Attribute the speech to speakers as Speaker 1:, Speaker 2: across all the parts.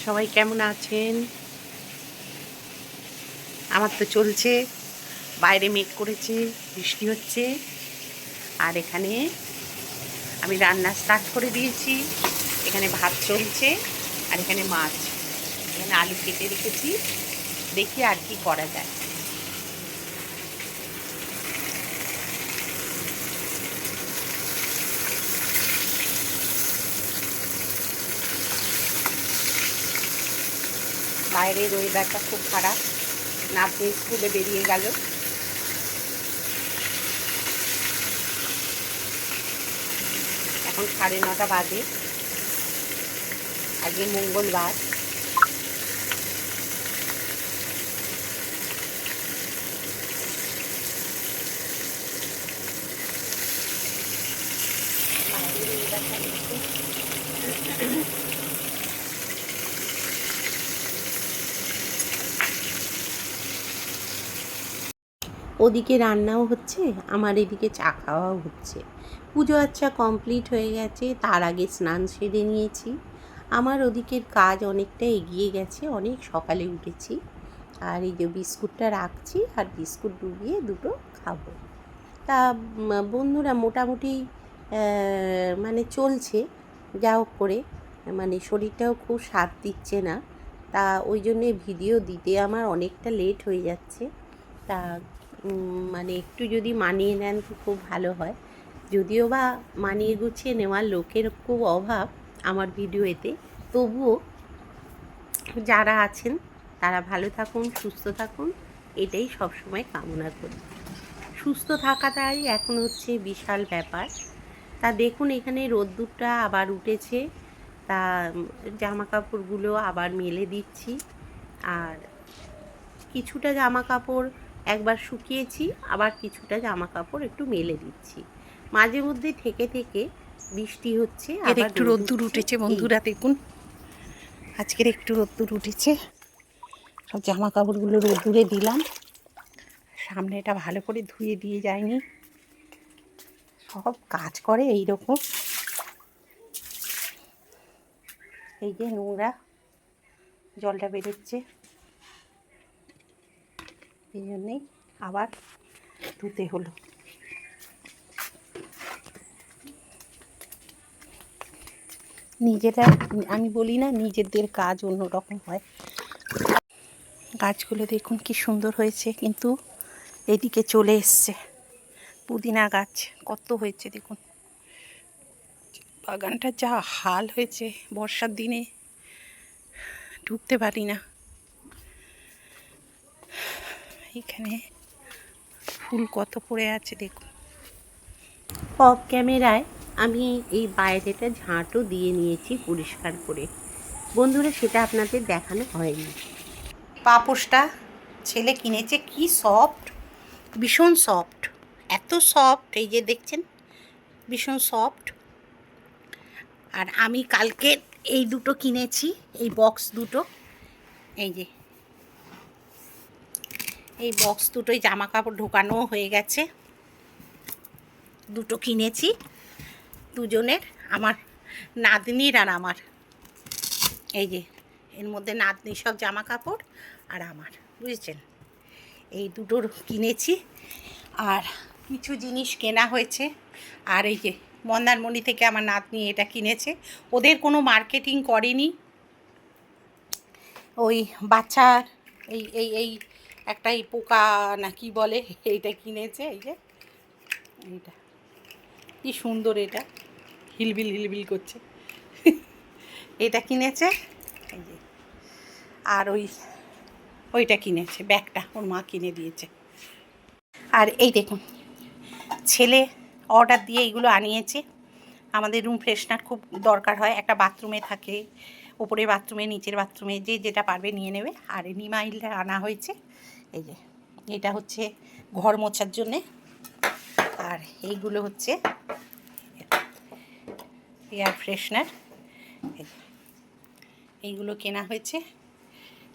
Speaker 1: সবাই কেমন আছেন? আমার তো চলছে, বাইরে মেঘ করেছে, বৃষ্টি হচ্ছে। আর এখানে আমি রান্না স্টার্ট করে দিয়েছি। এখানে ভাত চলছে আর এখানে মাছ, এখানে আলু কেটে রেখেছি। দেখি আর কি করা যায়। বাইরের ওয়েদারটা খুব খারাপ। নাতনি স্কুলে বেরিয়ে গেল। এখন 9:30 বাজে। আজকে মঙ্গলবার। ওদিকে রান্নাও হচ্ছে, আমার এদিকে চা খাওয়াও হচ্ছে। পুজো আচ্ছা কমপ্লিট হয়ে গেছে, তার আগে স্নান সেরে নিয়েছি। আমার ওদিকের কাজ অনেকটা এগিয়ে গেছে, অনেক সকালে উঠেছি। আর এই যে বিস্কুটটা রাখছি, আর বিস্কুট ডুবিয়ে দুটো খাবো। তা বন্ধুরা মোটামুটি মানে চলছে যা হোক করে, মানে শরীরটাও খুব সাথ দিচ্ছে না। তা ওই জন্যে ভিডিও দিতে আমার অনেকটা লেট হয়ে যাচ্ছে। তা মানে একটু যদি মানিয়ে নেন তো খুব ভালো হয়। যদিও বা মানিয়ে গুছিয়ে নেওয়ার লোকের খুব অভাব আমার ভিডিওতে, তবুও যারা আছেন তারা ভালো থাকুন, সুস্থ থাকুন, এটাই সবসময় কামনা করি। সুস্থ থাকাটাই এখন হচ্ছে বিশাল ব্যাপার। তা দেখুন এখানে রোদ্দুরটা আবার উঠেছে, তা জামা কাপড়গুলো আবার মেলে দিচ্ছি। আর কিছুটা জামা কাপড় একবার শুকিয়েছি, আবার কিছুটা জামা কাপড় একটু মেলে দিচ্ছি। মাঝে মধ্যে থেকে থেকে বৃষ্টি হচ্ছে, আবার
Speaker 2: একটু রোদ্দুর উঠেছে বন্ধুরা, দেখুন আজকের একটু রোদ্দুর উঠেছে। সব জামা কাপড়গুলো রোদ্দুরে দিলাম, সামনেটা ভালো করে ধুয়ে দিয়ে যায়নি। সব কাজ করে এই রকম, এই যে নোংরা জলটা বেরোচ্ছে, এই জন্যেই আবার ধুতে হলো। নিজেরা, আমি বলি না নিজেদের কাজ অন্যরকম হয়। গাছগুলো দেখুন কি সুন্দর হয়েছে, কিন্তু এদিকে চলে এসছে পুদিনা গাছ। কত হয়েছে দেখুন, বাগানটা যা হাল হয়েছে, বর্ষার দিনে ঢুকতে পারি না। এখানে ফুল কত পড়ে আছে দেখুন।
Speaker 1: অফ ক্যামেরায় আমি এই বাইরেটা ঝাঁটও দিয়ে নিয়েছি পরিষ্কার করে। বন্ধুরা সেটা আপনাদের দেখানো হয়নি।
Speaker 2: পাপোশটা ছেলে কিনেছে, কি সফট, ভীষণ সফট, এত সফট, এই যে দেখছেন ভীষণ সফট। আর আমি কালকে এই দুটো কিনেছি, এই বক্স দুটো, এই যে এই বক্স দুটোই জামা কাপড় ঢোকানো হয়ে গেছে। দুটো কিনেছি দুজনের, আমার নাতনির আর আমার। এই যে এর মধ্যে নাতনি সব জামা কাপড় আর আমার, বুঝেছেন, এই দুটোর কিনেছি। আর কিছু জিনিস কেনা হয়েছে। আর এই যে মন্দারমণি থেকে আমার নাতনি এটা কিনেছে, ওদের কোনো মার্কেটিং করেনি। ওই বাচ্চার এই এই এই একটা এই পোকা না কি বলে, এইটা কিনেছে। এই যে এইটা কি সুন্দর, এটা হিলবিল হিলবিল করছে। এটা কিনেছে, এই যে। আর ওইটা কিনেছে, ব্যাগটা ওর মা কিনে দিয়েছে। আর এই দেখুন ছেলে অর্ডার দিয়ে এইগুলো আনিয়েছে। আমাদের রুম ফ্রেশনার খুব দরকার হয়, একটা বাথরুমে থাকে, ওপরে বাথরুমে, নিচের বাথরুমে, যে যেটা পারবে নিয়ে নেবে। আর নিমাইলটা আনা হয়েছে, এই যে এটা হচ্ছে ঘর মোছার জন্যে। আর এইগুলো হচ্ছে এয়ার ফ্রেশনার, এইগুলো কেনা হয়েছে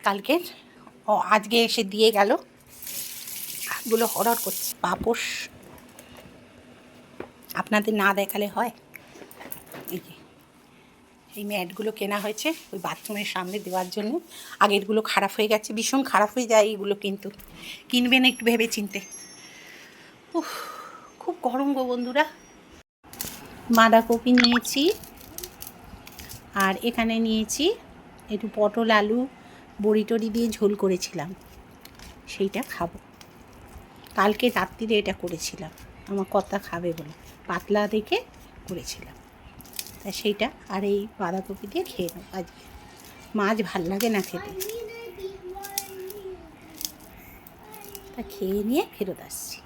Speaker 2: কালকের, আজকে এসে দিয়ে গেল। এগুলো অর্ডার করছি। পাপোশ আপনাদের না দেখালে হয়। এই যে এই ম্যাটগুলো কেনা হয়েছে ওই বাথরুমের সামনে দেওয়ার জন্য। আগেরগুলো খারাপ হয়ে গেছে, ভীষণ খারাপ হয়ে যায় এইগুলো, কিন্তু কিনবেন একটু ভেবে চিনতে। উফ, খুব গরম গো বন্ধুরা। বাঁধাকপি নিয়েছি, আর এখানে নিয়েছি একটু পটল আলু বড়ি টড়ি দিয়ে ঝোল করেছিলাম, সেইটা খাবো। কালকে রাত্রিরে এটা করেছিলাম, আমার কর্তা খাবে বলে পাতলা দেখে করেছিলাম, তা সেইটা আর এই বাঁধাকপি দিয়ে খেয়ে নেব আজকে। মাছ ভাল লাগে না খেতে, তা খেয়ে নিয়ে ফেরত আসছি।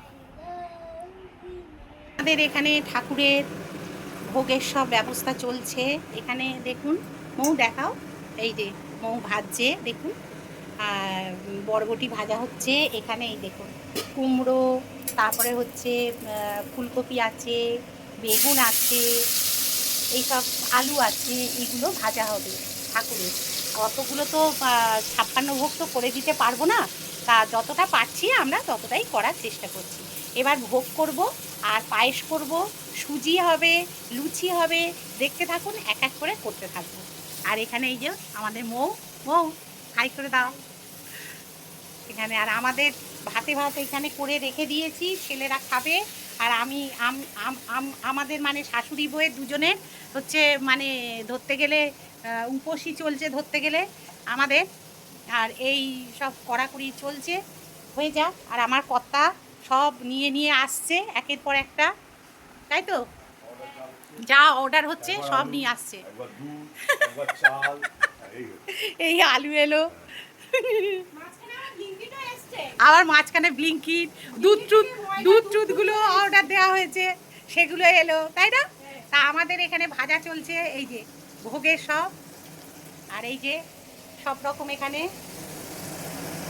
Speaker 2: আমাদের এখানে ঠাকুরের ভোগের সব ব্যবস্থা চলছে। এখানে দেখুন, মৌ দেখাও, এই যে মৌ ভাজছে দেখুন, আর বরবটি ভাজা হচ্ছে। এখানে এই দেখুন কুমড়ো, তারপরে হচ্ছে ফুলকপি আছে, বেগুন আছে, এইসব আলু আছে, এইগুলো ভাজা হবে ঠাকুরের। অতগুলো তো 56 ভোগ তো করে দিতে পারবো না, তা যতটা পারছি আমরা ততটাই করার চেষ্টা করছি। এবার ভোগ করব, আর পায়েস করব, সুজি হবে, লুচি হবে, দেখতে থাকুন, এক এক করে করতে থাকবো। আর এখানে এই যে আমাদের মৌ, মৌ হাই করে দাও এখানে। আর আমাদের ভাতে ভাত এখানে করে রেখে দিয়েছি, ছেলেরা খাবে। আর আমি আমাদের মানে শাশুড়ি বউয়ের দুজনের হচ্ছে মানে ধরতে গেলে উপোসই চলছে ধরতে গেলে আমাদের। আর এই সব কড়াকড়ি চলছে, হয়ে যাক। আর আমার কর্তা সব নিয়ে নিয়ে আসছে একের পর একটা, তাই তো যা অর্ডার হচ্ছে সব নিয়ে আসছে। এই আলু এলো, আবার মাঝখানে ব্লিঙ্কিট, দুধ টুধগুলো অর্ডার দেওয়া হয়েছে, সেগুলো এলো, তাই না? তা আমাদের এখানে ভাজা চলছে, এই যে ভোগের সব, আর এই যে সব রকম এখানে।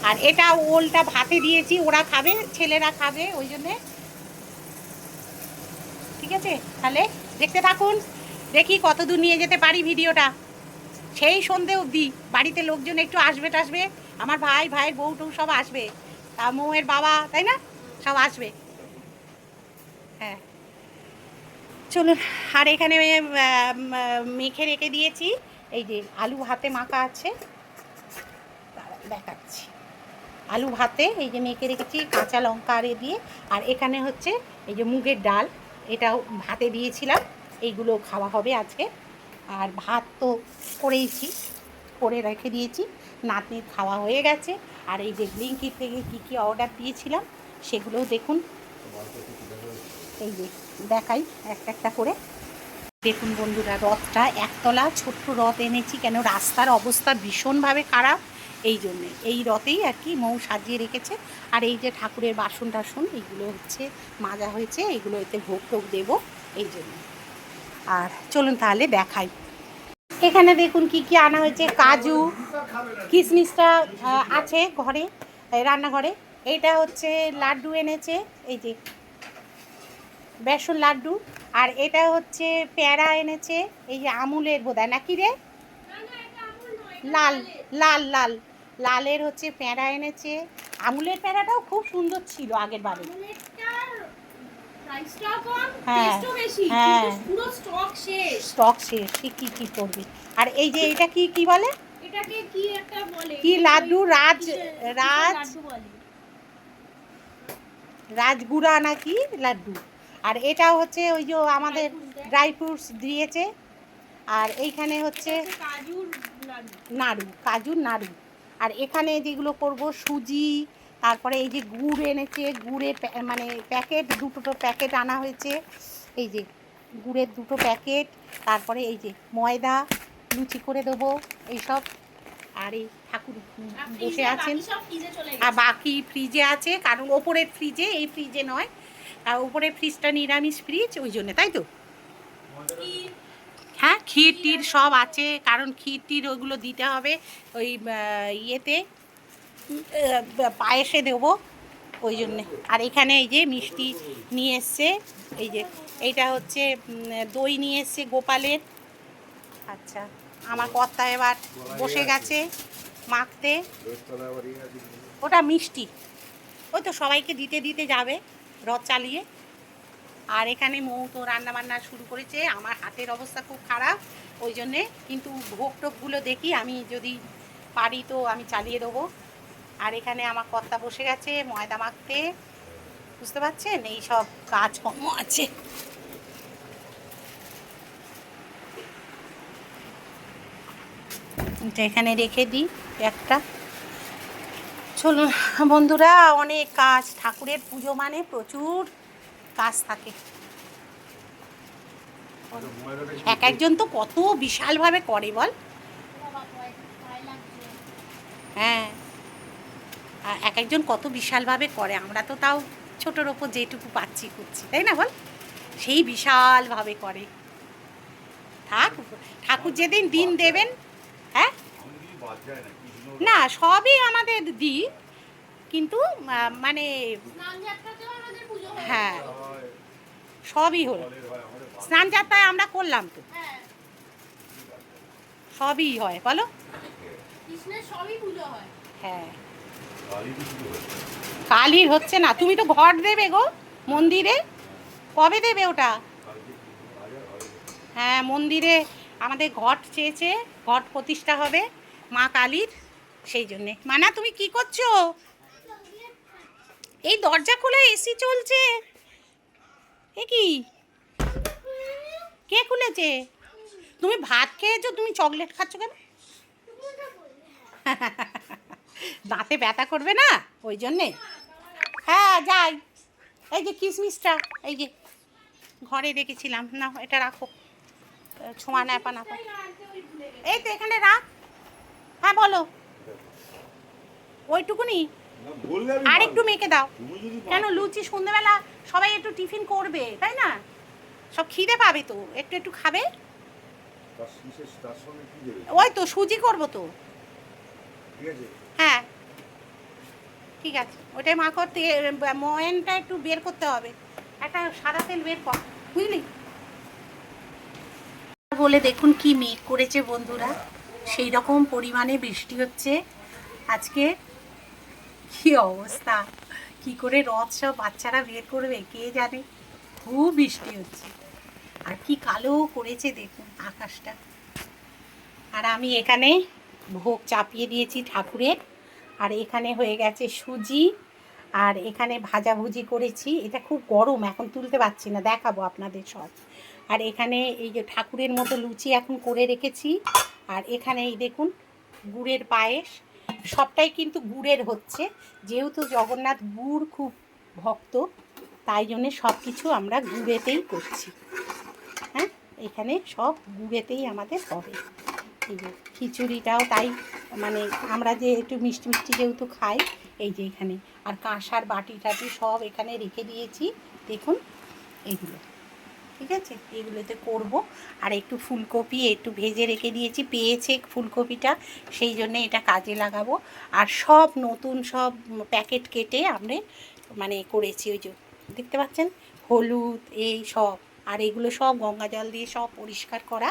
Speaker 2: আর এটা ওলটা ভাতে দিয়েছি, ওরা খাবে, ছেলেরা খাবে, ওই জন্যে। ঠিক আছে, তাহলে দেখতে থাকুন, দেখি কত দূর নিয়ে যেতে পারি ভিডিওটা। সেই সন্ধে অবধি বাড়িতে লোকজন একটু আসবে টাসবে, আমার ভাইয়ের বউ টউ সব আসবে, তা মৌয়ের বাবা, তাই না, সব আসবে। হ্যাঁ চলুন। আর এখানে মেখে রেখে দিয়েছি, এই যে আলু ভাতে মাখা আছে, দেখাচ্ছি। আলু ভাতে এই যে মেখে রেখেছি কাঁচা লঙ্কা আর দিয়ে। আর এখানে হচ্ছে এই যে মুগের ডাল, এটাও ভাতে দিয়েছিলাম, এইগুলো খাওয়া হবে আজকে। আর ভাত তো করেইছি, করে রেখে দিয়েছি, নাতনির খাওয়া হয়ে গেছে। আর এই যে ব্লিঙ্কিট থেকে কী কী অর্ডার দিয়েছিলাম সেগুলোও দেখুন, এই যে দেখাই একটা একটা করে। দেখুন বন্ধুরা, রথটা একতলা ছোট্ট রথ এনেছি, কেন রাস্তার অবস্থা ভীষণভাবে খারাপ, এই জন্যে এই রথেই আর কি মৌ সাজিয়ে রেখেছে। আর এই যে ঠাকুরের বাসন টাসন এইগুলো হচ্ছে মাজা হয়েছে, এইগুলো এতে ভোগ টোগ দেবো, এই জন্য। আর চলুন তাহলে দেখাই। এখানে দেখুন কি কি আনা হয়েছে, কাজু কিশমিশটা আছে ঘরে, রান্নাঘরে। এইটা হচ্ছে লাড্ডু এনেছে, এই যে বেসন লাড্ডু। আর এটা হচ্ছে প্যাড়া এনেছে, এই যে আমুলের বোধহয় নাকি রে, লাল লাল লাল লালের হচ্ছে প্যাড়া এনেছে। আমুলের প্যাড়াটাও খুব সুন্দর ছিল আগের বারে। হ্যাঁ হ্যাঁ, স্টক শেষ, কি কি করবে। আর এই যে এটা কি কি বলে,
Speaker 3: এটাকে কি একটা বলে,
Speaker 2: কি লাড্ডু, রাজগুড়া নাকি লাড্ডু। আর এটাও হচ্ছে ওই যে আমাদের ড্রাই ফ্রুটস দিয়েছে। আর এইখানে হচ্ছে কাজুর নাড়ু। আর এখানে যেগুলো করব সুজি, তারপরে এই যে গুড় এনেছে, গুড়ের মানে প্যাকেট, দুটো প্যাকেট আনা হয়েছে, এই যে গুড়ের 2টো প্যাকেট। তারপরে এই যে ময়দা, লুচি করে দেবো এইসব। আর এই ঠাকুর বসে আছেন, আর বাকি ফ্রিজে আছে, কারণ ওপরের ফ্রিজে, এই ফ্রিজে নয়, আর ওপরের ফ্রিজটা নিরামিষ ফ্রিজ, ওই জন্য, তাই তো। হ্যাঁ, ক্ষীর টির সব আছে, কারণ ক্ষীর টির ওইগুলো দিতে হবে ওই ইয়েতে, পায়েসে দেবো, ওই জন্যে। আর এখানে এই যে মিষ্টি নিয়ে এসছে, এই যে এইটা হচ্ছে দই নিয়ে এসছে গোপালের। আচ্ছা, আমার কর্তা এবার বসে গেছে মাখতে, ওটা মিষ্টি, ওই তো সবাইকে দিতে দিতে যাবে রথ চালিয়ে। আর এখানে মৌ তো রান্নাবান্না শুরু করেছে। আমার হাতের অবস্থা খুব খারাপ, ওই জন্যে কিন্তু ভোগ টোকগুলো দেখি, আমি যদি পারি তো আমি চালিয়ে দেবো। আর এখানে আমার কর্তা বসে গেছে ময়দা মাখতে, বুঝতে পারছেন, এই সব কাজকর্ম আছে। এটা এখানে রেখে দিই একটা। চলুন বন্ধুরা, অনেক কাজ, ঠাকুরের পুজো মানে প্রচুর কাজ থাকে। এক একজন তো কত বিশালভাবে করে বল। হ্যাঁ, আর এক একজন কত বিশালভাবে করে, আমরা তো তাও ছোটোর ওপর যেটুকু পাচ্ছি করছি, তাই না বল, সেই বিশালভাবে করে। ঠাকুর যেদিন দিন দেবেন, হ্যাঁ না সবই আমাদের দিই, কিন্তু মানে হ্যাঁ সবই হলো। স্নান যাত্রায় আমরা করলাম তো, সবই হয় বলো। হ্যাঁ, কালীর হচ্ছে না, তুমি তো ঘট দেবে গো মন্দিরে, কবে দেবে ওটা? হ্যাঁ, মন্দিরে আমাদের ঘট চেয়েছে, ঘট প্রতিষ্ঠা হবে মা কালীর, সেই জন্যে। মানা তুমি কি করছো? এই দরজা খুলে এসি চলছে, এ কি, কে খুলেছে? তুমি ভাত খেয়েছো, তুমি চকলেট খাচ্ছ কেন? দাঁতে ব্যথা করবে না ওই জন্যে। হ্যাঁ যাই, এই যে কিশমিশটা এই যে ঘরে রেখেছিলাম, না এটা রাখো, ছোঁয়া ন্যাপা না, এই তো এখানে রাখ। হ্যাঁ বলো, ওইটুকুনি আর একটু মেখে দাও। কেন, লুচি সন্ধ্যেবেলা সবাই একটু টিফিন করবে, তাই না? সব খিদে পাবে তো, একটু একটু খাবে। ওই তো সুজি করবো তো। হ্যাঁ ঠিক আছে, ওটাই মাখো, ময়নটা একটু বের করতে হবে, একটা সাদা তেল বের কর, বুঝলি? বলে দেখুন কি মেঘ করেছে বন্ধুরা, সেই রকম পরিমাণে বৃষ্টি হচ্ছে আজকে। কি অবস্থা, কি করে রথ সব বাচ্চারা বের করবে কে জানে, খুব বৃষ্টি হচ্ছে। আর কি কালো করেছে দেখুন আকাশটা। আর আমি এখানে ভোগ চাপিয়ে দিয়েছি ঠাকুরের, আর এখানে হয়ে গেছে সুজি, আর এখানে ভাজাভুজি করেছি। এটা খুব গরম, এখন তুলতে পারছি না, দেখাবো আপনাদের সব। আর এখানে এই যে ঠাকুরের মতো লুচি এখন করে রেখেছি। আর এখানে এই দেখুন গুড়ের পায়েস, সবটাই কিন্তু গুড়ের হচ্ছে, যেহেতু জগন্নাথ গুড় খুব ভক্ত, তাই জন্যে সব কিছু আমরা গুড়েতেই করছি। হ্যাঁ, এখানে সব গুড়েতেই আমাদের হবে। এই যে খিচুড়িটাও তাই, মানে আমরা যে একটু মিষ্টি মিষ্টি যেহেতু খাই, এই যে এখানে, আর কাঁসার বাটি টাটি সব এখানে রেখে দিয়েছি দেখুন এইগুলো, ঠিক আছে, এগুলোতে করব। আর একটু ফুলকপি একটু ভেজে রেখে দিয়েছি, পেয়েছে ফুলকপিটা, সেই জন্যে এটা কাজে লাগাবো। আর সব নতুন সব প্যাকেট কেটে আমরা মানে করেছি, ওই যে দেখতে পাচ্ছেন হলুদ এই সব, আর এগুলো সব গঙ্গা জল দিয়ে সব পরিষ্কার করা।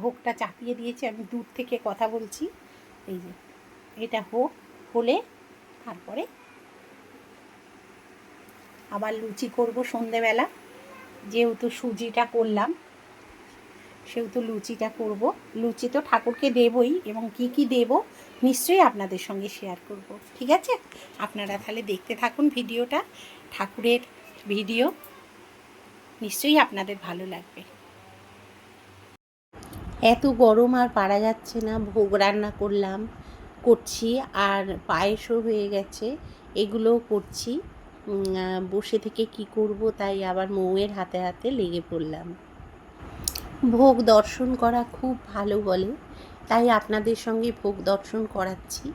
Speaker 2: ভোগটা চাপিয়ে দিয়েছি, আমি দূর থেকে কথা বলছি। এই যে এটা হলে তারপরে আবার লুচি করব সন্ধেবেলা, যেহেতু সুজিটা করলাম সেহেতু লুচিটা করব। লুচি তো ঠাকুরকে দেবই, এবং কি কি দেব নিশ্চয়ই আপনাদের সঙ্গে শেয়ার করব, ঠিক আছে? আপনারা তাহলে দেখতে থাকুন ভিডিওটা, ঠাকুরের ভিডিও, নিশ্চয়ই আপনাদের ভালো লাগবে।
Speaker 1: এত গরম আর পারা যাচ্ছে না, ভোগ রান্না করছি, আর পায়েসও হয়ে গেছে, এগুলোও করছি। বসে থেকে কি করব, তাই আবার মৌয়ের হাতে হাতে লেগে পড়লাম। ভোগ দর্শন করা খুব ভালো বলে, তাই আপনাদের সঙ্গে ভোগ দর্শন করাচ্ছি।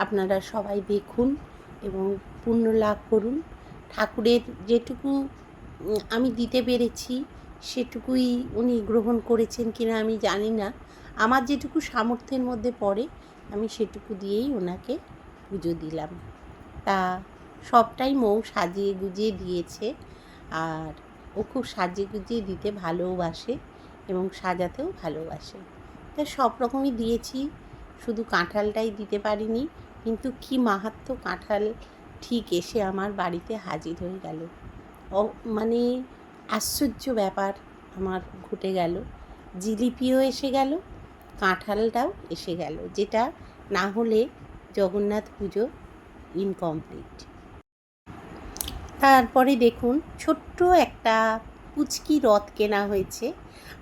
Speaker 1: আপনারা সবাই দেখুন এবং পুণ্য লাভ করুন। ঠাকুরের যেটুকু আমি দিতে পেরেছি সেটুকুই উনি গ্রহণ করেছেন কিনা আমি জানি না, আমার যেটুকু সামর্থ্যের মধ্যে পড়ে আমি সেটুকু দিয়েই ওনাকে পুজো দিলাম। তা সবটাই মৌ সাজিয়ে গুজিয়ে দিয়েছে, আর ও খুব সাজিয়ে গুজিয়ে দিতে ভালোবাসে এবং সাজাতেও ভালোবাসে, তা সব রকমই দিয়েছি, শুধু কাঁঠালটাই দিতে পারিনি। কিন্তু কি মাহাত্ম্য, কাঁঠাল ঠিক এসে আমার বাড়িতে হাজির হয়ে গেল। মানে আশ্চর্য ব্যাপার আমার ঘটে গেল। জিলিপিও এসে গেল, কাঁঠালটাও এসে গেল, যেটা না হলে জগন্নাথ পুজো ইনকমপ্লিট। তারপরে দেখুন ছোট্ট একটা পুচকি রথ কেনা হয়েছে।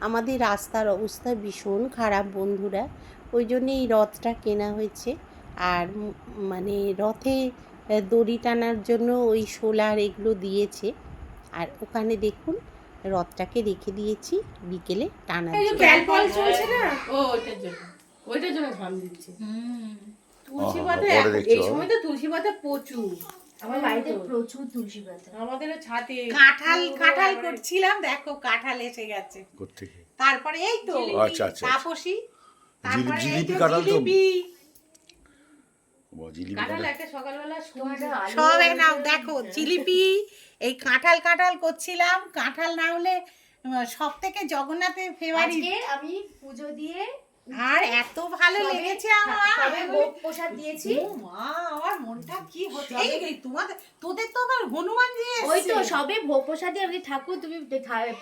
Speaker 1: আমাদের রাস্তার অবস্থা ভীষণ খারাপ বন্ধুরা, ওই জন্য এই রথটা কেনা হয়েছে। আর মানে রথে দড়ি টানার জন্য ওই সোলার এগুলো দিয়েছে। আর ওখানে দেখুন রথটাকে রেখে দিয়েছি, বিকেলে টানার জন্য।
Speaker 2: চলছে না, ওইটার জন্য ঝাল দিচ্ছে। তুলসী পাতা এই সময় তো তুলসী পাতা প্রচুর।
Speaker 3: আমার বাড়িতে প্রচুর তুলসী পাতা।
Speaker 2: আমাদের ছাদে কাঁঠাল করছিলাম, দেখো কাঁঠাল এসে গেছে।
Speaker 4: কোত্থেকে?
Speaker 2: তারপরে এই তো
Speaker 4: আচ্ছা আচ্ছা
Speaker 2: তাপসী, তারপরে এই
Speaker 4: জিলিপি
Speaker 2: যে
Speaker 4: কাঁঠাল তো
Speaker 2: জিলিপি।
Speaker 4: জিলিপি
Speaker 2: কাঁঠাল
Speaker 4: কাঁঠাল
Speaker 2: একটা সকালবেলা
Speaker 3: তোমাদের আলু
Speaker 2: সব নাও দেখো জিলিপি। এই কাঁঠাল করছিলাম, কাঁঠাল না হলে সব থেকে জগন্নাথের ফেভারিট।
Speaker 3: আজকে আমি পুজো দিয়ে
Speaker 2: আর এত ভালো লেগেছে আমার।
Speaker 3: সবে ভোগ প্রসাদ দিয়েছি।
Speaker 2: ও মা, আমার মনটা কি হচ্ছে। এই তোদের তো আবার হনুমান দিয়ে
Speaker 3: ওই তো
Speaker 2: এসেছে।
Speaker 3: সবে ভোগ প্রসাদ দিয়ে আমি ঠাকুর তুমি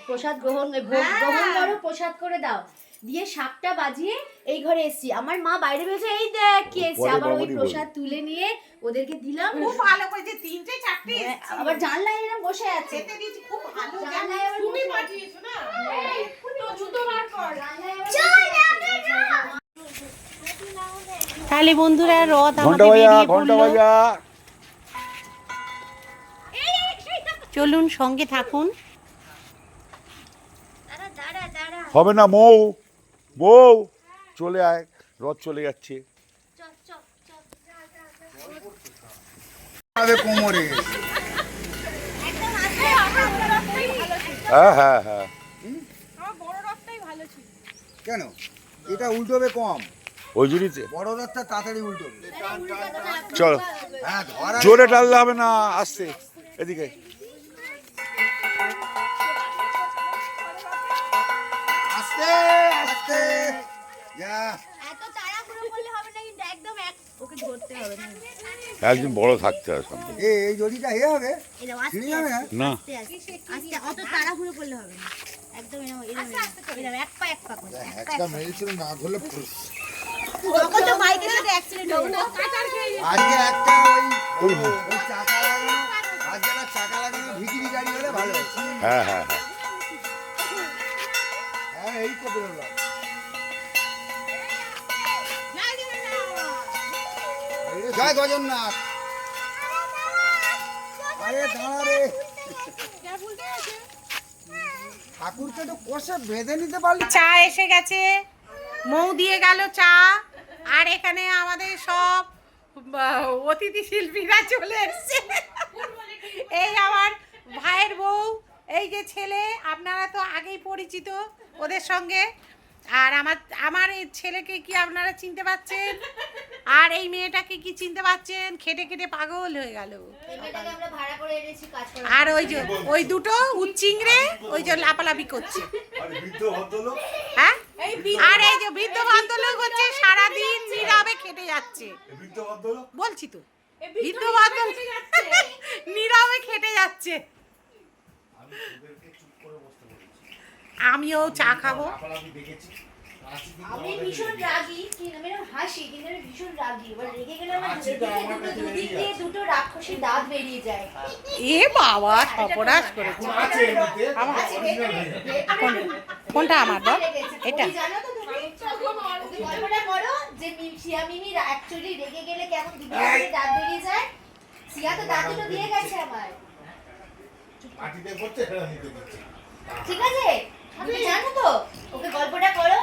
Speaker 3: প্রসাদ গ্রহণ ভোগ
Speaker 2: হ্যাঁ।
Speaker 3: গ্রহণ করো, প্রসাদ করে দাও দিয়ে 7টা বাজিয়ে এই ঘরে এসেছি। আমার মা বাইরে বেরিয়েছে, এই দেখ কি এসেছে।
Speaker 4: পরে
Speaker 3: আবার ওই
Speaker 4: বাবারই
Speaker 3: প্রসাদ তুলে নিয়ে ওদেরকে দিলাম।
Speaker 2: খুব ভালো করেছে, 3টে 4টে
Speaker 3: হ্যাঁ, আবার জানলায় এরকম বসে আছে।
Speaker 2: খেতে দিয়েছি, খুব ভালো।
Speaker 3: জানলায় আবার
Speaker 2: তুমি
Speaker 3: বসে আছে।
Speaker 2: পাঠিয়েছো না? তো জুতো বার কর।
Speaker 3: জানলায় আবার
Speaker 1: তাহলে বন্ধুরা রথ
Speaker 4: ঘন্টা
Speaker 1: আমাদের
Speaker 4: বাজা
Speaker 1: বেরিয়ে
Speaker 4: ঘন্টা
Speaker 1: পড়লো।
Speaker 4: বাজা।
Speaker 1: চলুন সঙ্গে থাকুন।
Speaker 3: দাঁড়া
Speaker 4: হবে না মৌ, বউ চলে আয়, রথ চলে যাচ্ছে। কোমরে হ্যাঁ হ্যাঁ হ্যাঁ
Speaker 5: কেন এটা উল্টোবে কম,
Speaker 4: ওই জন্যই
Speaker 5: বড় রথটা তাড়াতাড়ি উল্টোবে।
Speaker 4: চলো,
Speaker 5: হ্যাঁ ধরা
Speaker 4: জোরে টানলে হবে না, আসতে এদিকে।
Speaker 5: আস্তে আস্তে যা।
Speaker 3: এত তাড়াহুড়ো করলে হবে না, কিন্তু একদম ওকে ধরতে হবে না।
Speaker 4: একদিন বড় থাকতে হবে সামনে।
Speaker 5: এই জড়িটা এ হবে,
Speaker 3: এরকম
Speaker 5: ছিঁড়ে যাবে না।
Speaker 4: না
Speaker 3: আস্তে আস্তে অত তাড়াহুড়ো করলে হবে না। একদম এরকম এক পা করে
Speaker 5: একটা মেরেছিল না ধরলে
Speaker 3: তখন তো বাইকের সাথে অ্যাক্সিডেন্ট হয়ে গেল।
Speaker 5: আজকে একটা ওই চাকা লাগানো, আজকে একটা চাকা লাগানো ভিকিরি গাড়ি হলে ভালো হতো।
Speaker 4: হ্যাঁ হ্যাঁ হ্যাঁ
Speaker 5: হ্যাঁ এই তো বেরোলাম। জয় গজন্নাথ। আরে দাঁড়া রে, ঠাকুরকে তো কষে বেঁধে নিতে পারলি।
Speaker 2: চা এসে গেছে, মৌ দিয়ে গেল চা। আর এখানে আমাদের সব অতিথি শিল্পীরা চলে এসছে। এই আমার ভাইয়ের বউ, এই যে ছেলে, আপনারা তো আগেই পরিচিত ওদের সঙ্গে। আর আমার এই ছেলেকে কি আপনারা চিনতে পাচ্ছেন? আর এই মেয়েটাকে কি চিনতে পাচ্ছেন? খেটে খেটে পাগল হয়ে গেল।
Speaker 3: এটাকে আমরা ভাড়া করে এনেছি কাজ করার।
Speaker 2: আর ওই দুটো উচ্চিংড়ে ওই যে লাপালাপি করছে। হ্যাঁ, আর এই যে বৃদ্ধ ভদ্রলোক হচ্ছে সারাদিন নীরবে খেটে যাচ্ছে। বলছি তো, বৃদ্ধ ভদ্রলোক নীরবে খেটে যাচ্ছে। আমিও চা খাবো।
Speaker 3: আমি ভীষণ রাগী, কিন্তু আমি এরকম হাসি, কিন্তু আমি ভীষণ রাগী। এবার রেগে গেলে আমার দুদিক দিয়ে দুটো রাক্ষসী দাঁত বেরিয়ে যায়।
Speaker 2: এ বাবা, সর্বনাশ করেছে। কোনটা আমার বল? এটা
Speaker 3: ওই জানো তো তুমি? ওকে গল্পটা করো যে সিয়া মিমি অ্যাকচুয়ালি রেগে গেলে কেমন দুদিক দিয়ে দাঁত বেরিয়ে যায়। সিয়া তো দাঁত দুটো দিয়ে গেছে আমার। ঠিক আছে, তুমি জানো তো? ওকে গল্পটা করো।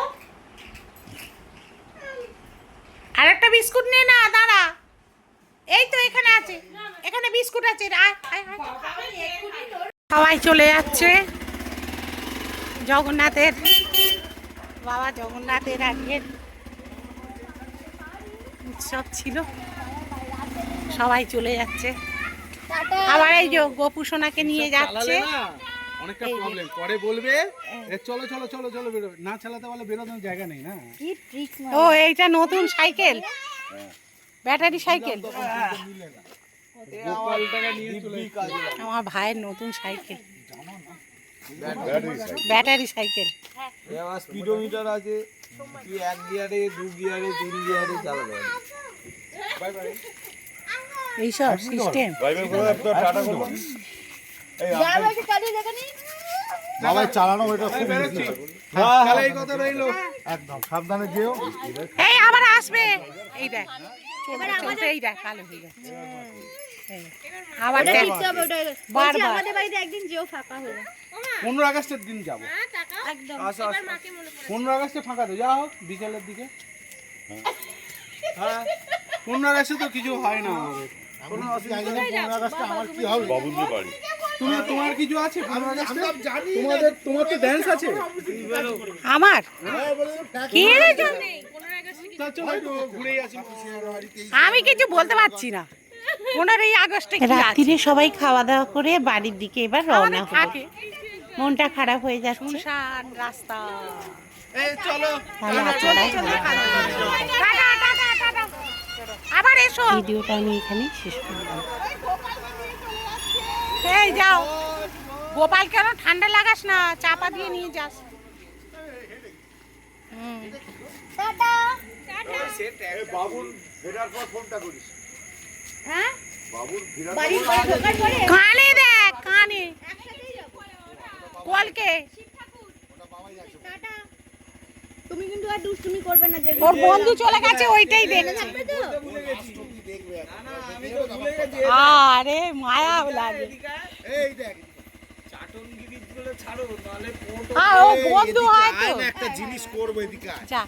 Speaker 2: আর একটা বিস্কুট নে না, দাঁড়া। এই তো এখানে আছে, এখানে বিস্কুট আছে। আয়, আয়, আয়। সবাই চলে যাচ্ছে জগন্নাথের, বাবা জগন্নাথের আজকের উৎসব ছিল, সবাই চলে যাচ্ছে। আবার এই যে গোপু সোনাকে নিয়ে যাচ্ছে।
Speaker 6: অনেকটা প্রবলেম পরে বলবে চলো চলো চলো চলো বেরো, না চালাতে বলে বেরোনোর জায়গা নেই না।
Speaker 2: ও এইটা নতুন সাইকেল, ব্যাটারি সাইকেল।
Speaker 6: ও গোপালটাকে নিয়ে চলে এসেছি।
Speaker 2: আমার ভাইয়ের নতুন cycle,
Speaker 4: battery cycle.
Speaker 2: Battery cycle.
Speaker 5: এবার স্পিডোমিটার আছে, কি 1 গিয়ারে 2 গিয়ারে 3 গিয়ারে চালাতে পারি।
Speaker 2: এইসব সিস্টেম।
Speaker 4: ড্রাইভার করে একটা টাটা করবো।
Speaker 3: যারা বলছে চালিয়ে দেখে নি
Speaker 6: বাবাই চালানো এটা খুব
Speaker 5: বেরোচ্ছি।
Speaker 6: তাহলে এই কথা রইলো, একদম সাবধানে যেও।
Speaker 2: এই আবার আসবে, এই দেখ চলতে চলতে এই দেখ কালো হয়ে যাচ্ছে। এই, আবার
Speaker 3: ওটা
Speaker 2: দেখ,
Speaker 3: দিতে হবে ওটা
Speaker 2: বারবার।
Speaker 3: বলছি আমাদের বাড়িতে একদিন যেও ফাঁকা হলো
Speaker 6: 15 আগস্টের দিন যাবো।
Speaker 3: একদম
Speaker 6: 15 আগস্টে ফাঁকা তো, যা হোক বিকেলের দিকে। হ্যাঁ 15 আগস্টে তো কিছু হয় না আমাদের, কোনো অসুবিধা নেই। 15 আগস্টে আমার কি হবে?
Speaker 4: বাবুদের বাড়ি।
Speaker 6: তোমার কিছু আছে 15 আগস্টে? তোমার তো ড্যান্স আছে।
Speaker 2: আমার কি রে জান?
Speaker 6: তা চলো একটু ঘুরেই আসি।
Speaker 2: আমি কিছু বলতে পারছি না। 15ই আগস্টে কি আছে?
Speaker 1: রাত্রিরে সবাই খাওয়া দাওয়া করে বাড়ির দিকে এবার রওনা
Speaker 2: আমাদের
Speaker 1: হলো।
Speaker 2: থাকে
Speaker 1: মনটা খারাপ হয়ে যাচ্ছে,
Speaker 2: শুনশান রাস্তা।
Speaker 6: এই চলো।
Speaker 1: তাহলে আপনারা
Speaker 2: টাটা, টাটা, টাটা। আবার এসো।
Speaker 1: ভিডিওটা আমি এখানে শেষ করলাম।
Speaker 2: এই যাও, গোপাল কেন ঠান্ডা লাগাস না, চাপা দিয়ে নিয়ে যাস।
Speaker 3: টাটা
Speaker 4: বাবুর ফেরার পর ফোনটা করিস।
Speaker 3: হ্যাঁ
Speaker 4: বাবুর ফেরার
Speaker 3: বাড়ি ঘরে ঢোকার পরে
Speaker 2: কানে দেখ, কানে
Speaker 3: একসাথেই যাবো
Speaker 2: কলকে।
Speaker 3: টাটা তুমি কিন্তু আর দুষ্টুমি করবে না যে
Speaker 2: ওর বন্ধু চলে গেছে, ওইটাই দেখছে।
Speaker 3: থাকবে তো
Speaker 2: আরে মায়া লাগে।
Speaker 5: এই দেখ চাটনগিরি গুলো ছাড়ো, নাহলে
Speaker 2: ও বন্ধু হয় তো।
Speaker 5: একটা জিনিস করবো এদিকে।
Speaker 2: যা